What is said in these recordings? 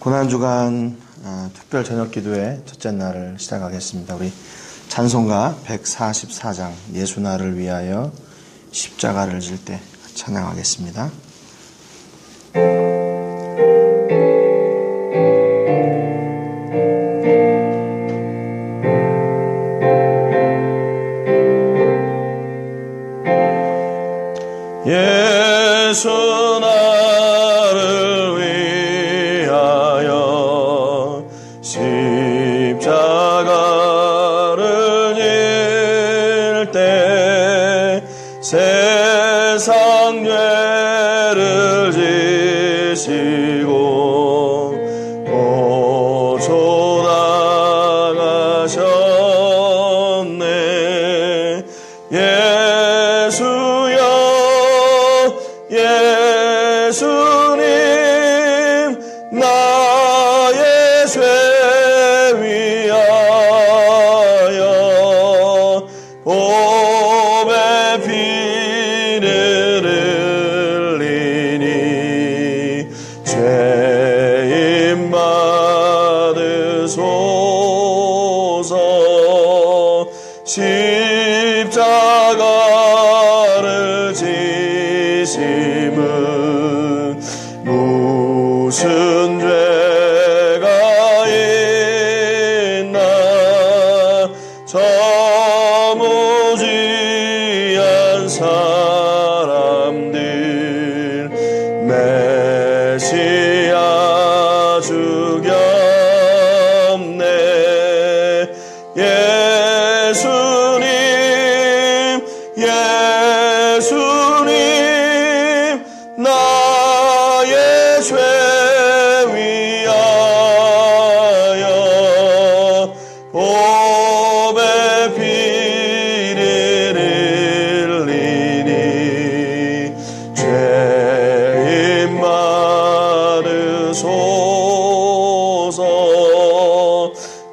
고난주간 특별 저녁 기도회 첫째 날을 시작하겠습니다. 우리 찬송가 144장 예수 나를 위하여 십자가를 질 때 찬양하겠습니다. 예수 나를 위하여 십자가를 질 때 세상 죄를 지시고 보초 나가셨네. 예수님 나의 죄 위하여 보배 피를 흘리니 죄인 받으소서. 십자가를 지심은 무슨 죄가 있나. 저 무지한 사람들 메시아 죽였네. 예수님 나의 죄 위하여 보배 피를 흘리니 죄인 받으소서.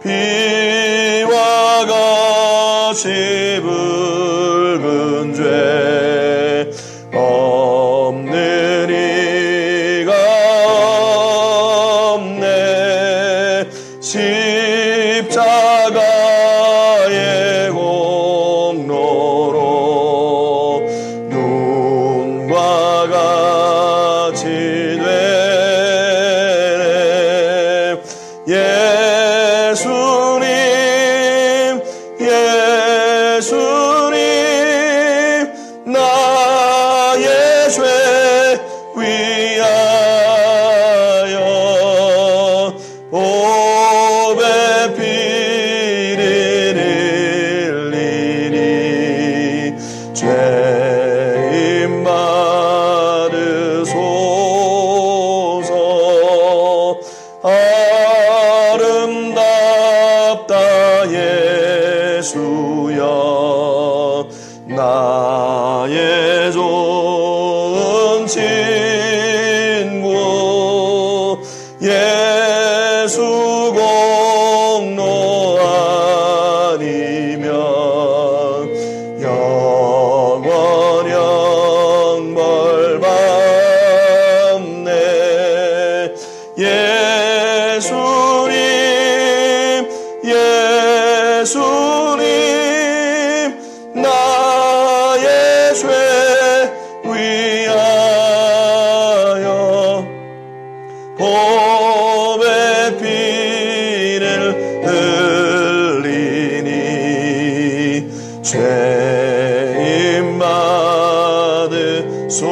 비와 같이 붉은 죄 없는 이가 없네. 십자가의 공로로 눈과 같이 되네. 예수님 나의 죄 위하여 보배 피를 흘리니 죄인 받으소서. 아름답다 예수여 나의 좋은 친구. 예수 공로 아니면 영원형 벌 받네. 예수님 나의 죄 위하여 보배 피를 흘리니 죄인 받으소서.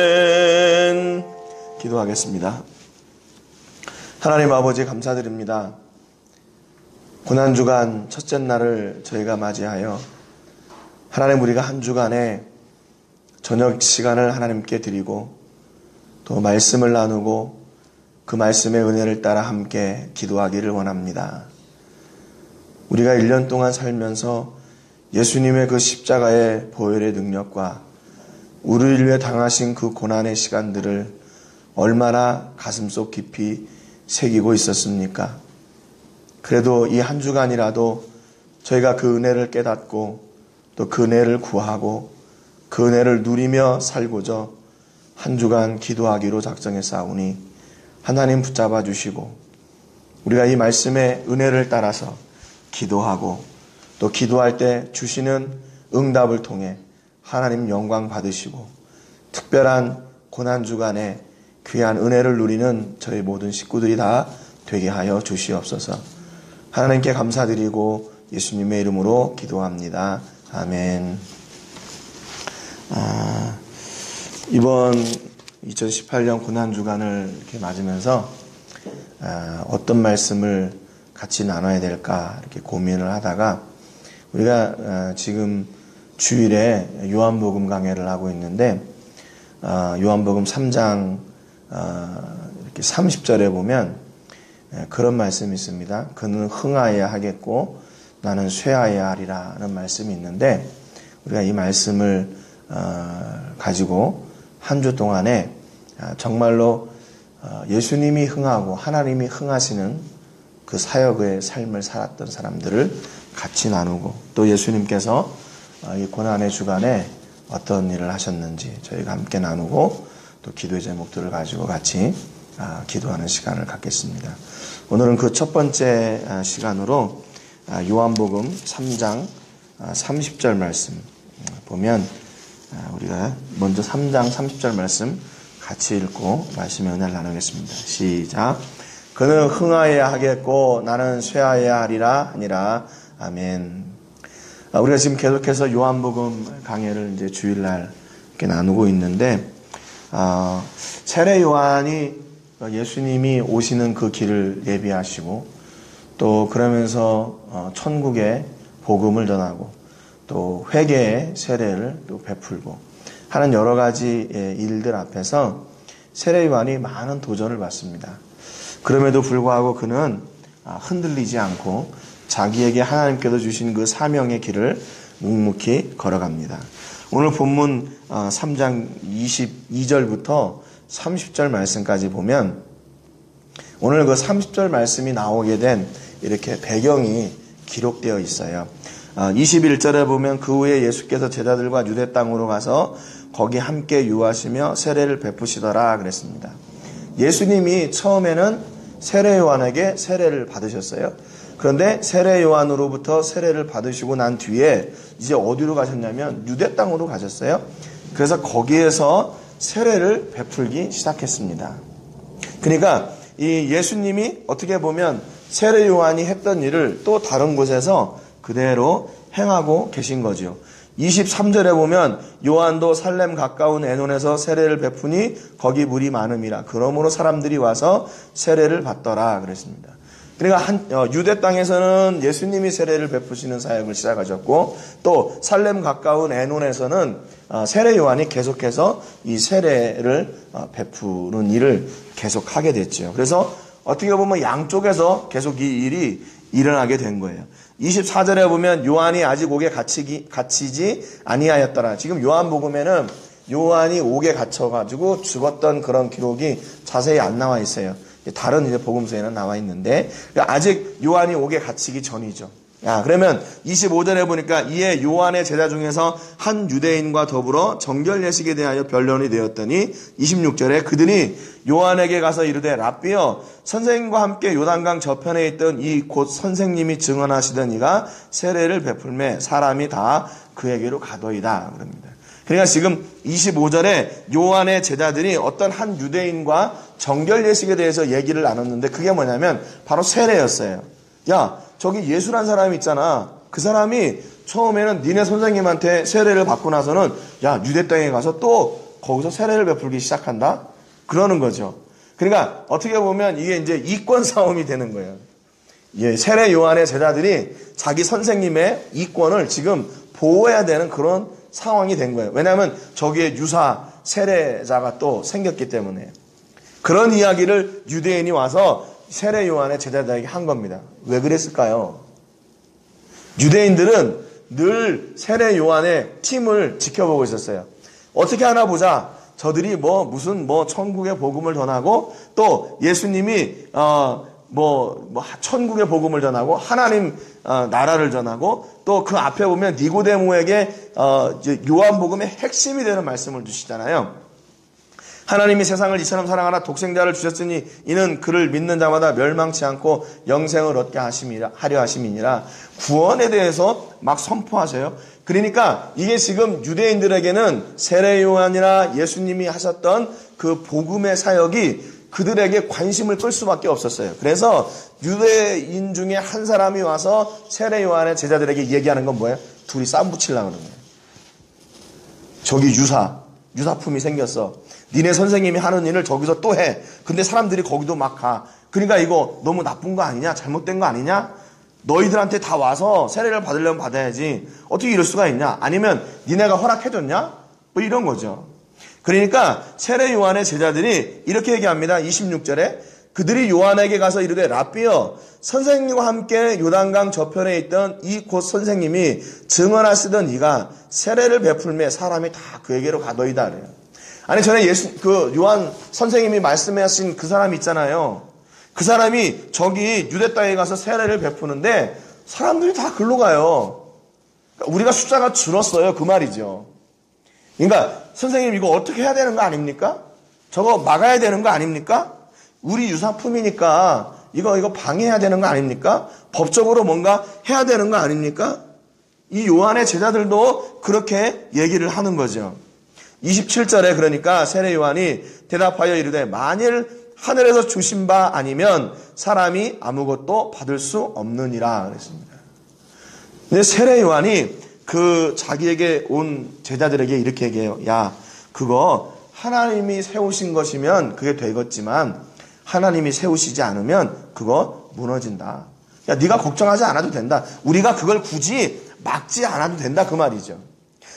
아멘. 기도하겠습니다. 하나님 아버지 감사드립니다. 고난주간 첫째 날을 저희가 맞이하여 하나님 우리가 한 주간에 저녁 시간을 하나님께 드리고 또 말씀을 나누고 그 말씀의 은혜를 따라 함께 기도하기를 원합니다. 우리가 1년 동안 살면서 예수님의 그 십자가의 보혈의 능력과 우리를 위해 당하신 그 고난의 시간들을 얼마나 가슴속 깊이 새기고 있었습니까? 그래도 이 한 주간이라도 저희가 그 은혜를 깨닫고 또 그 은혜를 구하고 그 은혜를 누리며 살고자 한 주간 기도하기로 작정했사오니 하나님 붙잡아 주시고 우리가 이 말씀의 은혜를 따라서 기도하고 또 기도할 때 주시는 응답을 통해 하나님 영광 받으시고 특별한 고난주간에 귀한 은혜를 누리는 저희 모든 식구들이 다 되게 하여 주시옵소서. 하나님께 감사드리고 예수님의 이름으로 기도합니다. 아멘. 이번 2018년 고난주간을 이렇게 맞으면서 어떤 말씀을 같이 나눠야 될까 이렇게 고민을 하다가 우리가 지금 주일에 요한복음 강해를 하고 있는데 요한복음 3장 이렇게 30절에 보면 그런 말씀이 있습니다. 그는 흥하여야 하겠고 나는 쇠하여야 하리라는 말씀이 있는데 우리가 이 말씀을 가지고 한 주 동안에 정말로 예수님이 흥하고 하나님이 흥하시는 그 사역의 삶을 살았던 사람들을 같이 나누고 또 예수님께서 이 고난의 주간에 어떤 일을 하셨는지 저희가 함께 나누고 또 기도의 제목들을 가지고 같이 기도하는 시간을 갖겠습니다. 오늘은 그 첫 번째 시간으로 요한복음 3장 30절 말씀 보면 우리가 먼저 3장 30절 말씀 같이 읽고 말씀의 은혜를 나누겠습니다. 시작. 그는 흥하여야 하겠고 나는 쇠하여야 하리라 하니라. 아멘. 우리가 지금 계속해서 요한복음 강해를 이제 주일날 이렇게 나누고 있는데 세례 요한이 예수님이 오시는 그 길을 예비하시고 또 그러면서 천국의 복음을 전하고 또 회개의 세례를 또 베풀고 하는 여러 가지 일들 앞에서 세례 요한이 많은 도전을 받습니다. 그럼에도 불구하고 그는 흔들리지 않고 자기에게 하나님께서 주신 그 사명의 길을 묵묵히 걸어갑니다. 오늘 본문 3장 22절부터 30절 말씀까지 보면 오늘 그 30절 말씀이 나오게 된 이렇게 배경이 기록되어 있어요. 21절에 보면 그 후에 예수께서 제자들과 유대 땅으로 가서 거기 함께 유하시며 세례를 베푸시더라 그랬습니다. 예수님이 처음에는 세례 요한에게 세례를 받으셨어요. 그런데 세례 요한으로부터 세례를 받으시고 난 뒤에 이제 어디로 가셨냐면 유대 땅으로 가셨어요. 그래서 거기에서 세례를 베풀기 시작했습니다. 그러니까 이 예수님이 어떻게 보면 세례 요한이 했던 일을 또 다른 곳에서 그대로 행하고 계신 거죠. 23절에 보면 요한도 살렘 가까운 에논에서 세례를 베푸니 거기 물이 많음이라. 그러므로 사람들이 와서 세례를 받더라 그랬습니다. 그러니까 유대 땅에서는 예수님이 세례를 베푸시는 사역을 시작하셨고 또 살렘 가까운 에논에서는 세례 요한이 계속해서 이 세례를 베푸는 일을 계속하게 됐죠. 그래서 어떻게 보면 양쪽에서 계속 이 일이 일어나게 된 거예요. 24절에 보면 요한이 아직 옥에 갇히지 아니하였더라. 지금 요한복음에는 요한이 옥에 갇혀가지고 죽었던 그런 기록이 자세히 안 나와 있어요. 다른 이제 복음서에는 나와 있는데 아직 요한이 옥에 갇히기 전이죠. 그러면 25절에 보니까 이에 요한의 제자 중에서 한 유대인과 더불어 정결 예식에 대하여 변론이 되었더니 26절에 그들이 요한에게 가서 이르되 랍비여 선생님과 함께 요단강 저편에 있던 이 곧 선생님이 증언하시던 이가 세례를 베풀매 사람이 다 그에게로 가더이다 그럽니다. 그러니까 지금 25절에 요한의 제자들이 어떤 한 유대인과 정결 예식에 대해서 얘기를 나눴는데 그게 뭐냐면 바로 세례였어요. 야, 저기 예수란 사람이 있잖아. 그 사람이 처음에는 니네 선생님한테 세례를 받고 나서는 야, 유대 땅에 가서 또 거기서 세례를 베풀기 시작한다? 그러는 거죠. 그러니까 어떻게 보면 이게 이제 이권 싸움이 되는 거예요. 예, 세례 요한의 제자들이 자기 선생님의 이권을 지금 보호해야 되는 그런 상황이 된 거예요. 왜냐하면 저기에 유사 세례자가 또 생겼기 때문에. 그런 이야기를 유대인이 와서 세례 요한의 제자들에게 한 겁니다. 왜 그랬을까요? 유대인들은 늘 세례 요한의 팀을 지켜보고 있었어요. 어떻게 하나 보자. 저들이 무슨 천국의 복음을 전하고 또 예수님이 천국의 복음을 전하고 하나님 나라를 전하고 또 그 앞에 보면 니고데모에게 요한복음의 핵심이 되는 말씀을 주시잖아요. 하나님이 세상을 이처럼 사랑하라 독생자를 주셨으니 이는 그를 믿는 자마다 멸망치 않고 영생을 얻게 하려 하심이니라. 구원에 대해서 막 선포하셔요. 그러니까 이게 지금 유대인들에게는 세례 요한이나 예수님이 하셨던 그 복음의 사역이 그들에게 관심을 끌 수밖에 없었어요. 그래서 유대인 중에 한 사람이 와서 세례 요한의 제자들에게 얘기하는 건 뭐예요? 둘이 싸움 붙이려고 하는 거예요. 저기 유사품이 생겼어. 니네 선생님이 하는 일을 저기서 또 해. 근데 사람들이 거기도 막 가. 그러니까 이거 너무 나쁜 거 아니냐? 잘못된 거 아니냐? 너희들한테 다 와서 세례를 받으려면 받아야지. 어떻게 이럴 수가 있냐? 아니면 니네가 허락해줬냐? 뭐 이런 거죠. 그러니까 세례 요한의 제자들이 이렇게 얘기합니다. 26절에 그들이 요한에게 가서 이르되 라삐여 선생님과 함께 요단강 저편에 있던 이 곧 선생님이 증언하시던 이가 세례를 베풀매 사람이 다 그에게로 가더이다 그래요. 아니 전에 요한 선생님이 말씀하신 그 사람 있잖아요. 그 사람이 저기 유대 땅에 가서 세례를 베푸는데 사람들이 다 글로 가요. 그러니까 우리가 숫자가 줄었어요. 그 말이죠. 그러니까 선생님 이거 어떻게 해야 되는 거 아닙니까? 저거 막아야 되는 거 아닙니까? 우리 유사품이니까 이거 방해해야 되는 거 아닙니까? 법적으로 뭔가 해야 되는 거 아닙니까? 이 요한의 제자들도 그렇게 얘기를 하는 거죠. 27절에 그러니까 세례 요한이 대답하여 이르되 만일 하늘에서 주신 바 아니면 사람이 아무것도 받을 수 없느니라 그랬습니다. 근데 세례 요한이 그 자기에게 온 제자들에게 이렇게 얘기해요. 야, 그거 하나님이 세우신 것이면 그게 되겠지만 하나님이 세우시지 않으면 그거 무너진다. 야, 네가 걱정하지 않아도 된다. 우리가 그걸 굳이 막지 않아도 된다 그 말이죠.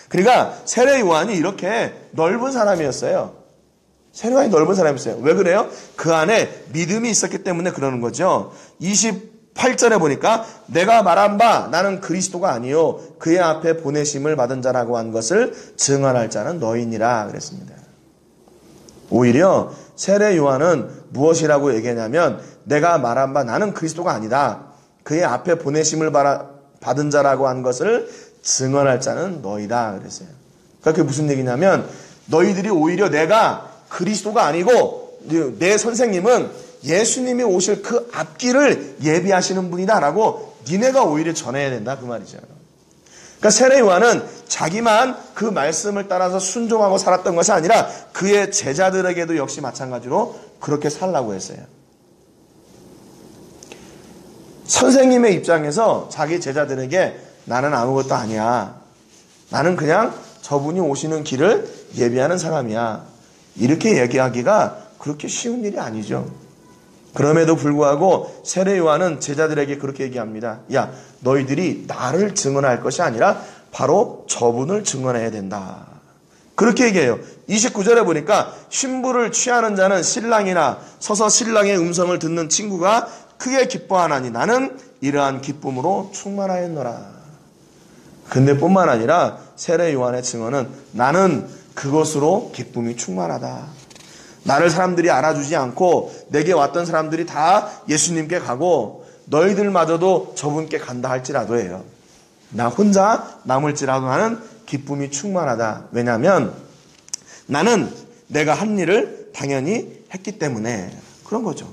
그러니까 세례 요한이 이렇게 넓은 사람이었어요. 세례 요한이 넓은 사람이었어요. 왜 그래요? 그 안에 믿음이 있었기 때문에 그러는 거죠. 28절에 보니까 내가 말한 바 나는 그리스도가 아니요 그의 앞에 보내심을 받은 자라고 한 것을 증언할 자는 너희니라 그랬습니다. 오히려 세례 요한은 무엇이라고 얘기하냐면 내가 말한 바 나는 그리스도가 아니다. 그의 앞에 보내심을 받은 자라고 한 것을 증언할 자는 너희다 그랬어요. 그러니까 그게 무슨 얘기냐면 너희들이 오히려 내가 그리스도가 아니고 내 선생님은 예수님이 오실 그 앞길을 예비하시는 분이다 라고 니네가 오히려 전해야 된다 그 말이죠. 그러니까 세례 요한은 자기만 그 말씀을 따라서 순종하고 살았던 것이 아니라 그의 제자들에게도 역시 마찬가지로 그렇게 살라고 했어요. 선생님의 입장에서 자기 제자들에게 나는 아무것도 아니야. 나는 그냥 저분이 오시는 길을 예비하는 사람이야. 이렇게 얘기하기가 그렇게 쉬운 일이 아니죠. 그럼에도 불구하고 세례 요한은 제자들에게 그렇게 얘기합니다. 야, 너희들이 나를 증언할 것이 아니라 바로 저분을 증언해야 된다. 그렇게 얘기해요. 29절에 보니까 신부를 취하는 자는 신랑이나 서서 신랑의 음성을 듣는 친구가 크게 기뻐하나니 나는 이러한 기쁨으로 충만하였노라. 근데 뿐만 아니라 세례 요한의 증언은 나는 그것으로 기쁨이 충만하다. 나를 사람들이 알아주지 않고 내게 왔던 사람들이 다 예수님께 가고 너희들마저도 저분께 간다 할지라도 해요. 나 혼자 남을지라도 나는 기쁨이 충만하다. 왜냐하면 나는 내가 한 일을 당연히 했기 때문에 그런 거죠.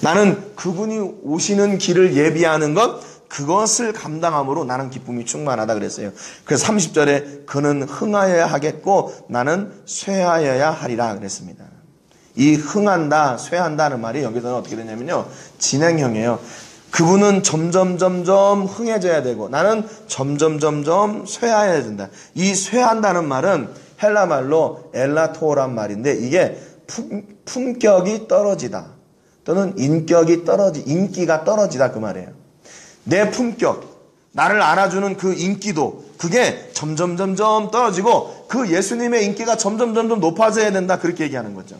나는 그분이 오시는 길을 예비하는 것 그것을 감당함으로 나는 기쁨이 충만하다 그랬어요. 그래서 30절에 그는 흥하여야 하겠고 나는 쇠하여야 하리라 그랬습니다. 이 흥한다, 쇠한다는 말이 여기서는 어떻게 되냐면요. 진행형이에요. 그분은 점점 흥해져야 되고 나는 점점 쇠하여야 된다. 이 쇠한다는 말은 헬라 말로 엘라토란 말인데 이게 품격이 떨어지다 또는 인기가 떨어지다 그 말이에요. 내 품격, 나를 알아주는 그 인기도 그게 점점 떨어지고 그 예수님의 인기가 점점 높아져야 된다 그렇게 얘기하는 거죠.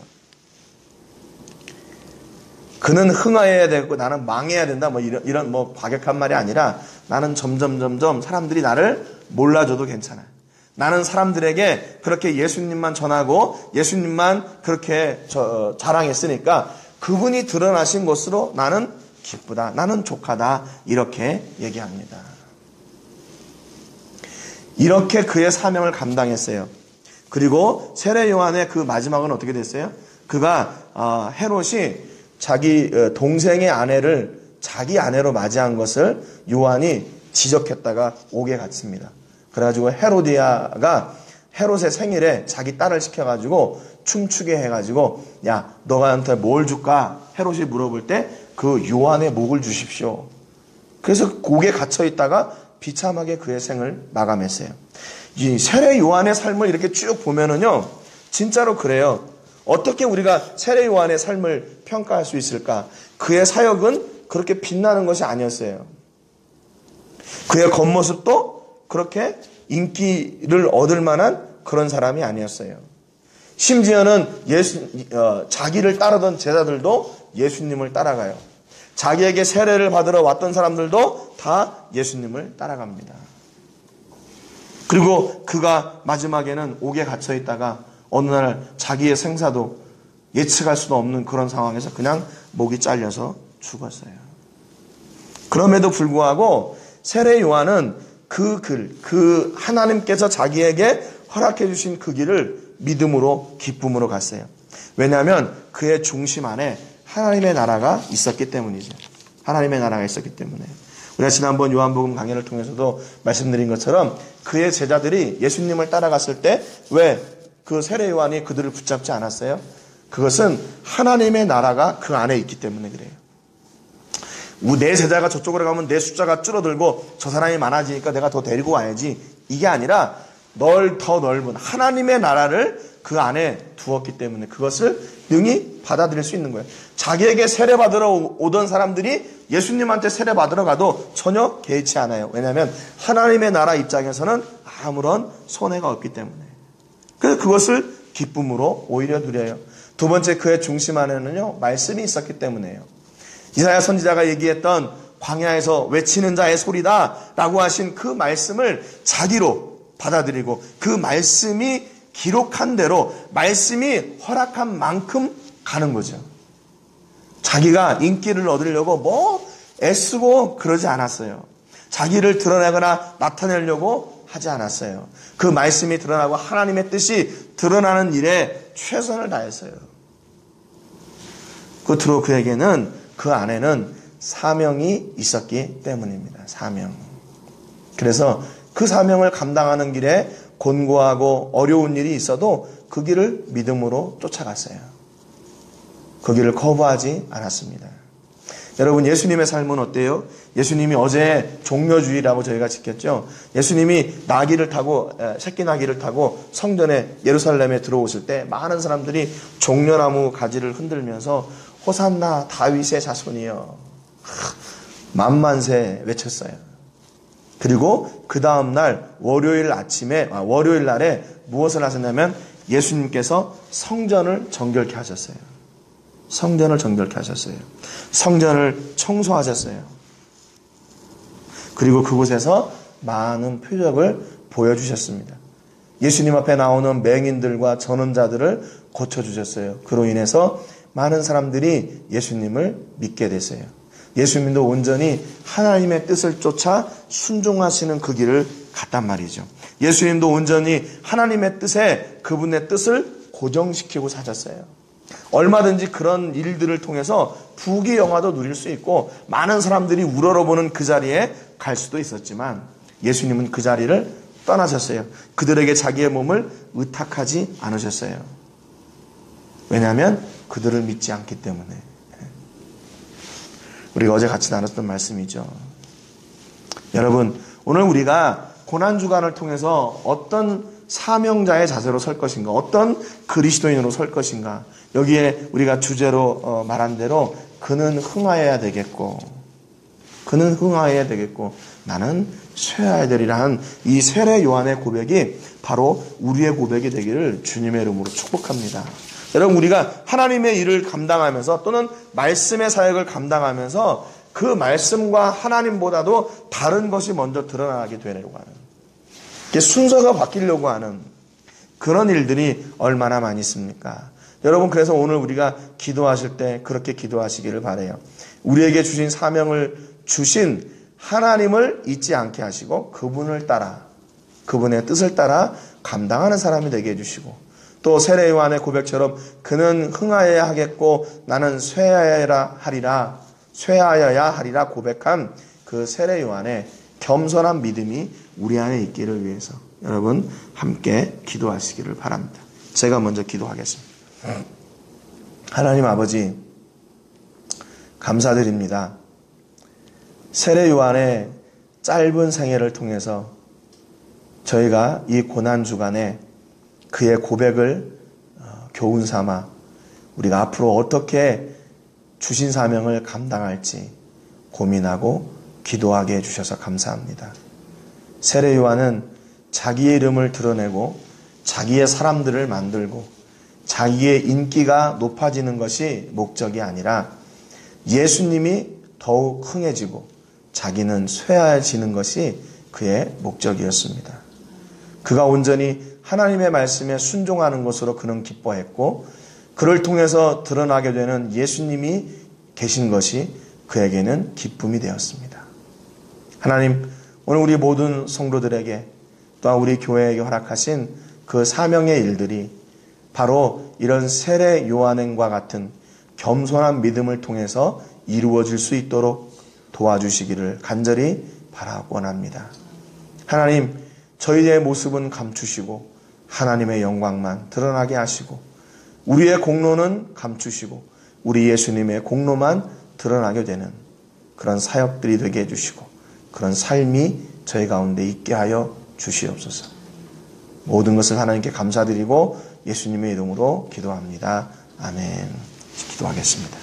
그는 흥하여야 되고 나는 망해야 된다 뭐 이런 과격한 말이 아니라 나는 점점 사람들이 나를 몰라줘도 괜찮아. 나는 사람들에게 그렇게 예수님만 전하고 예수님만 그렇게 자랑했으니까 그분이 드러나신 것으로 나는 기쁘다. 나는 족하다. 이렇게 얘기합니다. 이렇게 그의 사명을 감당했어요. 그리고 세례 요한의 그 마지막은 어떻게 됐어요? 그가 헤롯이 자기 동생의 아내를 자기 아내로 맞이한 것을 요한이 지적했다가 옥에 갇힙니다. 그래가지고 헤로디아가 헤롯의 생일에 자기 딸을 시켜가지고 춤추게 해가지고 야 너가 나한테 뭘 줄까? 헤롯이 물어볼 때 그 요한의 목을 주십시오. 그래서 옥에 갇혀 있다가 비참하게 그의 생을 마감했어요. 이 세례 요한의 삶을 이렇게 쭉 보면은요, 진짜로 그래요. 어떻게 우리가 세례 요한의 삶을 평가할 수 있을까? 그의 사역은 그렇게 빛나는 것이 아니었어요. 그의 겉모습도 그렇게 인기를 얻을 만한 그런 사람이 아니었어요. 심지어는 자기를 따르던 제자들도 예수님을 따라가요. 자기에게 세례를 받으러 왔던 사람들도 다 예수님을 따라갑니다. 그리고 그가 마지막에는 옥에 갇혀 있다가 어느 날 자기의 생사도 예측할 수도 없는 그런 상황에서 그냥 목이 잘려서 죽었어요. 그럼에도 불구하고 세례 요한은 그 하나님께서 자기에게 허락해 주신 그 길을 믿음으로 기쁨으로 갔어요. 왜냐하면 그의 중심 안에 하나님의 나라가 있었기 때문이죠. 하나님의 나라가 있었기 때문에. 우리가 지난번 요한복음 강해를 통해서도 말씀드린 것처럼 그의 제자들이 예수님을 따라갔을 때 왜 그 세례 요한이 그들을 붙잡지 않았어요? 그것은 하나님의 나라가 그 안에 있기 때문에 그래요. 내 제자가 저쪽으로 가면 내 숫자가 줄어들고 저 사람이 많아지니까 내가 더 데리고 와야지. 이게 아니라 더 넓은 하나님의 나라를 그 안에 두었기 때문에 그것을 능히 받아들일 수 있는 거예요. 자기에게 세례받으러 오던 사람들이 예수님한테 세례받으러 가도 전혀 개의치 않아요. 왜냐하면 하나님의 나라 입장에서는 아무런 손해가 없기 때문에. 그래서 그것을 기쁨으로 오히려 누려요. 두 번째, 그의 중심 안에는요, 말씀이 있었기 때문에요. 이사야 선지자가 얘기했던 광야에서 외치는 자의 소리다 라고 하신 그 말씀을 자기로 받아들이고 그 말씀이 기록한 대로 말씀이 허락한 만큼 가는 거죠. 자기가 인기를 얻으려고 애쓰고 그러지 않았어요. 자기를 드러내거나 나타내려고 하지 않았어요. 그 말씀이 드러나고 하나님의 뜻이 드러나는 일에 최선을 다했어요. 끝으로 그에게는 그 안에는 사명이 있었기 때문입니다. 사명. 그래서 그 사명을 감당하는 길에 곤고하고 어려운 일이 있어도 그 길을 믿음으로 쫓아갔어요. 그 길을 거부하지 않았습니다. 여러분, 예수님의 삶은 어때요? 예수님이 어제 종려주일이라고 저희가 지켰죠. 예수님이 새끼 나귀를 타고 성전에 예루살렘에 들어오실 때 많은 사람들이 종려나무 가지를 흔들면서 호산나 다윗의 자손이여 만만세 외쳤어요. 그리고 그 다음날 월요일 날에 무엇을 하셨냐면 예수님께서 성전을 정결케 하셨어요. 성전을 정결케 하셨어요. 성전을 청소하셨어요. 그리고 그곳에서 많은 표적을 보여주셨습니다. 예수님 앞에 나오는 맹인들과 전원자들을 고쳐주셨어요. 그로 인해서 많은 사람들이 예수님을 믿게 됐어요. 예수님도 온전히 하나님의 뜻을 쫓아 순종하시는 그 길을 갔단 말이죠. 예수님도 온전히 하나님의 뜻에 그분의 뜻을 고정시키고 사셨어요. 얼마든지 그런 일들을 통해서 부귀영화도 누릴 수 있고 많은 사람들이 우러러보는 그 자리에 갈 수도 있었지만 예수님은 그 자리를 떠나셨어요. 그들에게 자기의 몸을 의탁하지 않으셨어요. 왜냐하면 그들을 믿지 않기 때문에. 우리가 어제 같이 나눴던 말씀이죠. 여러분, 오늘 우리가 고난주간을 통해서 어떤 사명자의 자세로 설 것인가, 어떤 그리스도인으로 설 것인가, 여기에 우리가 주제로 말한 대로 그는 흥하여야 되겠고 나는 쇠하여야 되리라 한 이 세례 요한의 고백이 바로 우리의 고백이 되기를 주님의 이름으로 축복합니다. 여러분, 우리가 하나님의 일을 감당하면서 또는 말씀의 사역을 감당하면서 그 말씀과 하나님보다도 다른 것이 먼저 드러나게 되려고 하는, 순서가 바뀌려고 하는 그런 일들이 얼마나 많이 있습니까? 여러분, 그래서 오늘 우리가 기도하실 때 그렇게 기도하시기를 바라요. 우리에게 주신 사명을 주신 하나님을 잊지 않게 하시고 그분을 따라, 그분의 뜻을 따라 감당하는 사람이 되게 해주시고, 또 세례 요한의 고백처럼 그는 흥하여야 하겠고 나는 쇠하여야 하리라 고백한 그 세례 요한의 겸손한 믿음이 우리 안에 있기를 위해서 여러분 함께 기도하시기를 바랍니다. 제가 먼저 기도하겠습니다. 하나님 아버지, 감사드립니다. 세례 요한의 짧은 생애를 통해서 저희가 이 고난주간에 그의 고백을 교훈 삼아 우리가 앞으로 어떻게 주신 사명을 감당할지 고민하고 기도하게 해주셔서 감사합니다. 세례 요한은 자기의 이름을 드러내고 자기의 사람들을 만들고 자기의 인기가 높아지는 것이 목적이 아니라 예수님이 더욱 흥해지고 자기는 쇠해지는 것이 그의 목적이었습니다. 그가 온전히 하나님의 말씀에 순종하는 것으로 그는 기뻐했고 그를 통해서 드러나게 되는 예수님이 계신 것이 그에게는 기쁨이 되었습니다. 하나님, 오늘 우리 모든 성도들에게 또한 우리 교회에게 허락하신 그 사명의 일들이 바로 이런 세례 요한과 같은 겸손한 믿음을 통해서 이루어질 수 있도록 도와주시기를 간절히 바라고 원합니다. 하나님, 저희의 모습은 감추시고 하나님의 영광만 드러나게 하시고 우리의 공로는 감추시고 우리 예수님의 공로만 드러나게 되는 그런 사역들이 되게 해주시고 그런 삶이 저희 가운데 있게 하여 주시옵소서. 모든 것을 하나님께 감사드리고 예수님의 이름으로 기도합니다. 아멘. 기도하겠습니다.